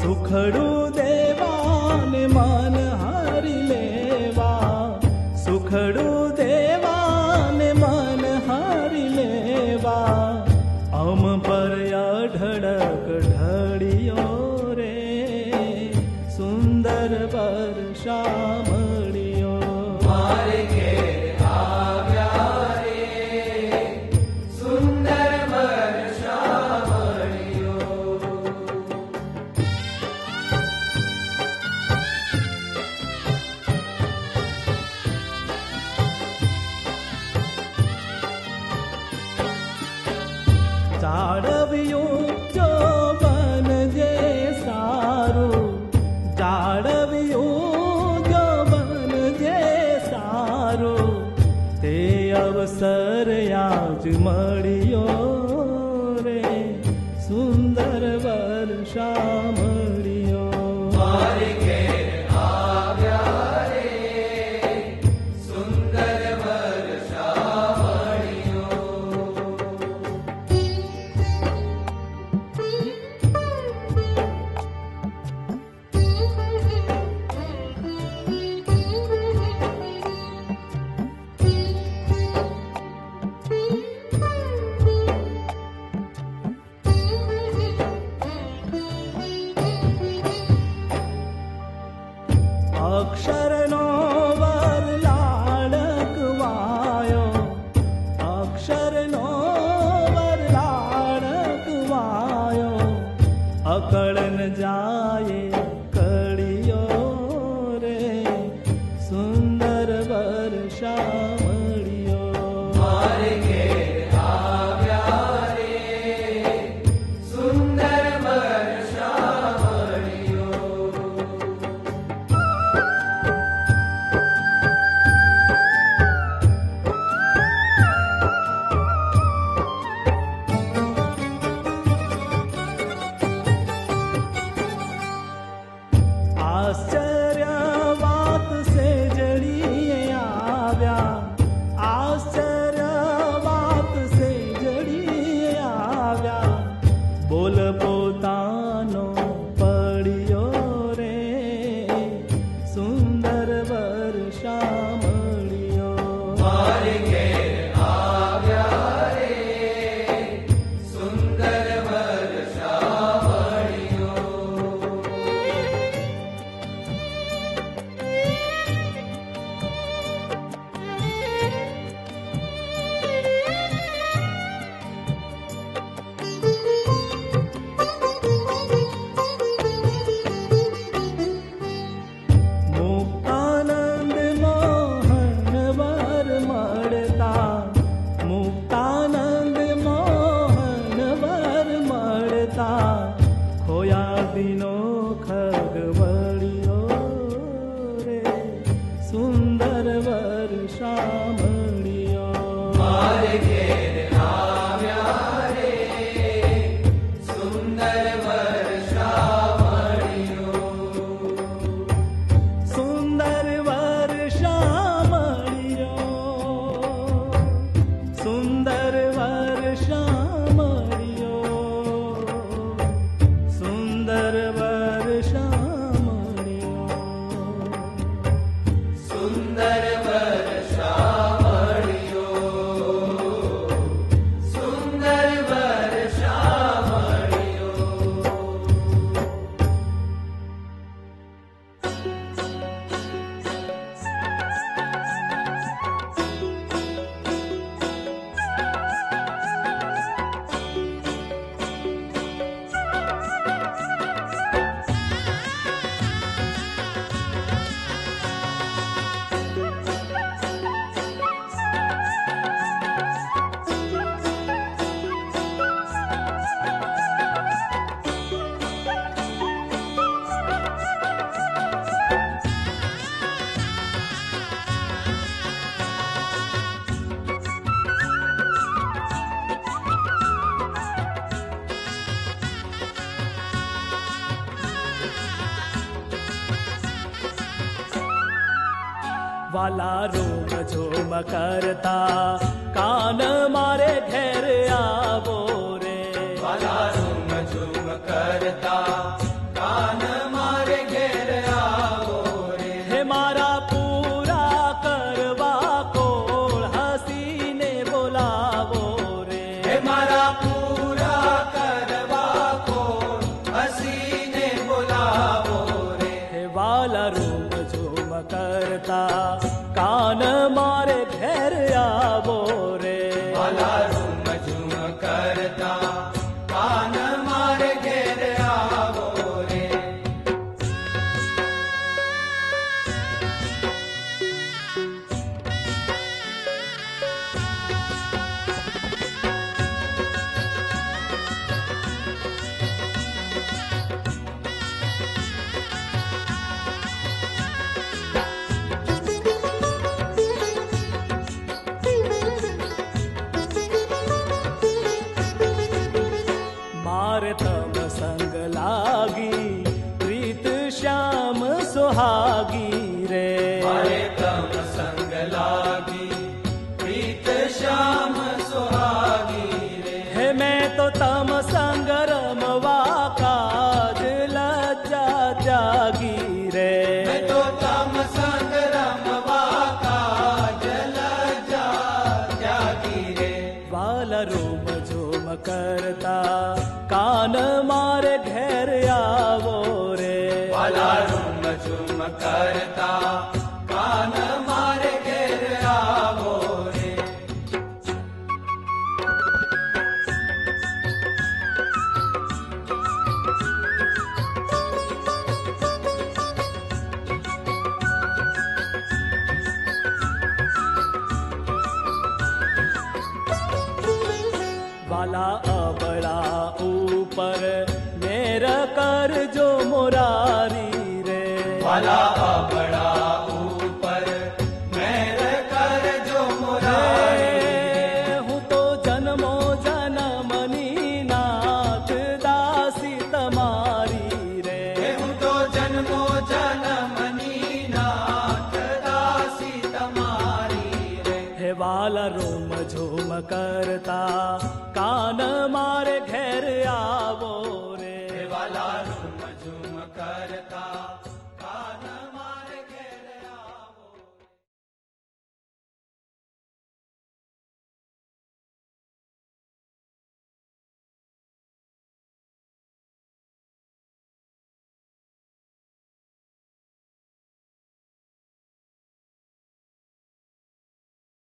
સુખડું દેવાને મન હારી લેવા, સુખડું દેવાને મન હારી લેવા, અમ પર અઢળક ઢળિયો રે, સુંદર વર્ષા મળ્યો. મારે ઘેર આવ્યા રે, સુંદર વર્ષા મળ્યો. જાળવ્યું જો બન જે સારું, જાળવ્યું જો બન જે સારું, તે અવસર આજ મળ્યો રે, સુંદર વર્ષા મળ્યો. મારે ઘેર આવ્યા રે, સુંદર વર્ષા મળ્યો. અક્ષરનો વર લાડકવાયો, અક્ષરનો વર લાડકવાયો, અકળન જાય કળિયો રે, સુંદર વર્ષા મળ્યો. મારે ઘેર આવ્યા રે, સુંદર વર્ષા મળ્યો. આશ્ચર્ય વાત સે જડીએ આવ્યા, આશ્ચર્ય વાત સે જડીએ આવ્યા, બોલ પોતાનો પડ્યો રે, સુંદર વર્ષા મળ્યો. મારે ઘેર આવ્યા રે, સુંદર વર્ષા મળ્યો. મુક્તાનંદ મોહન વર મળતા, મુક્તાનંદ મોહન વર મળતા, ખોયા દિનો ખગ મળ્યો રે, સુંદર વર્ષા મળ્યો. મારે ઘેર આવ્યા રે, સુંદર વર્ષા મળ્યો. સુંદર વર્ષા મળ્યો, સુંદર વર્ષા મળ્યો, સુંદર વર્ષા મળ્યો. સુંદર વર્ષા મળ્યો, સુંદર વર્ષા મળ્યો. વાલા રોમ ઝોમ કરતા કાન મારે ઘેર આવો રે. વાલા રૂમ ઝૂમ કરતા કાન મારે ઘેર આવો રે. હે મારા પૂરા કરવા કોળ હસીને બોલાવો રે. હે મારા પૂરા કરવા કોણ હસીને બોલાવો રે. હે વાલા રૂમ ઝૂમ કરતા કાન મારે ઘેર આવો રે. વાલા રૂમ ઝૂમ કરતા કાન મારે ઘેર આવો રે. મારે તમ સંગ લાગી પ્રીત શ્યામ સુહાગી રે. મારે તમ સંગ લાગી પ્રીત શ્યામ સુહાગી રે. હે મેં તો તમ સંગ રમવા કાજ લજ્જા ત્યાગી રે. મેં તો તમ સંગ રમવા કાજ લજ્જા ત્યાગી રે. વાલા રૂમ ઝૂમ કરતા કાન મારે ઘેર આવો રે. વાલા રૂમ ઝૂમ કરતા કાન મારે ઘેર આવો રે. વાલા અબળા ઉપર મેર કરજો મોરારી રે. વાલા અબળા ઉપર મેર કરજો મોરારી. હું તો જન્મો જન્મની નાથ દાસી તમારી રે. હું તો જન્મો જન્મની નાથ દાસી તમારી રે. હે વાલા રૂમ ઝૂમ કરતા કાન મારે ઘેર આવો રે. વાલા રૂમ ઝૂમ કરતા